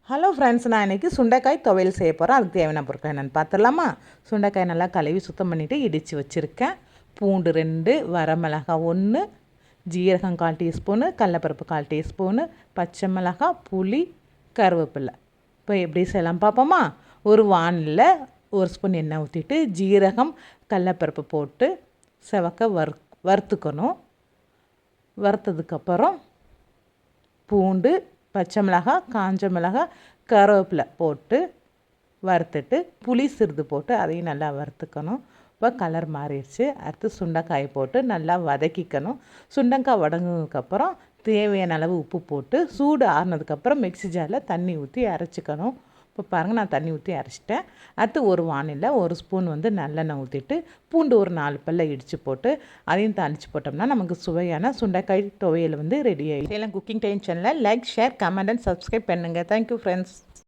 Hello friends, நான் இன்றைக்கி சுண்டைக்காய் துவையல் செய்ய போகிறேன். அதுக்கு தேவையான பொருட்கள் என்னென்னு பார்த்துடலாமா? சுண்டைக்காய் நல்லா கழுவி சுத்தம் பண்ணிவிட்டு இடித்து வச்சுருக்கேன். பூண்டு 2, வரமிளகாய் 1, ஜீரகம் 1/4 டீஸ்பூனு, கடலப்பருப்பு 1/4 டீஸ்பூனு, பச்சை மிளகாய், புளி, கருவேப்பிலை. இப்போ எப்படி செய்யலாம் பார்ப்போமா? ஒரு வானில் 1 ஸ்பூன் எண்ணெய் ஊற்றிட்டு ஜீரகம் கடலப்பருப்பு போட்டு செவக்க வறுத்துக்கணும். வறுத்ததுக்கப்புறம் பூண்டு, பச்சை மிளகாய், காஞ்ச மிளகாய், கருவேப்பிலை போட்டு வறுத்துட்டு புளி சிறிது போட்டு அதையும் நல்லா வறுத்துக்கணும். இப்போ கலர் மாறிடுச்சு. அடுத்து சுண்டைக்காயை போட்டு நல்லா வதக்கிக்கணும். சுண்டைக்காய் வதங்கினதுக்கப்புறம் தேவையான அளவு உப்பு போட்டு சூடு ஆறுனதுக்கப்புறம் மிக்ஸி ஜாரில் தண்ணி ஊற்றி அரைச்சிக்கணும். இப்போ பாருங்கள், நான் தண்ணி ஊற்றி அரைச்சிட்டேன். அடுத்து ஒரு வானிலை 1 ஸ்பூன் நல்லெண்ணெய் ஊற்றிட்டு பூண்டு ஒரு 4 பல்ல இடித்து போட்டு அதையும் தாளித்து போட்டோம்னா நமக்கு சுவையான சுண்டைக்காய் துவையல் ரெடி ஆகிடும். சேலம் குக்கிங் டைம் சேனலை like, share, comment and subscribe பண்ணுங்கள். Thank you friends.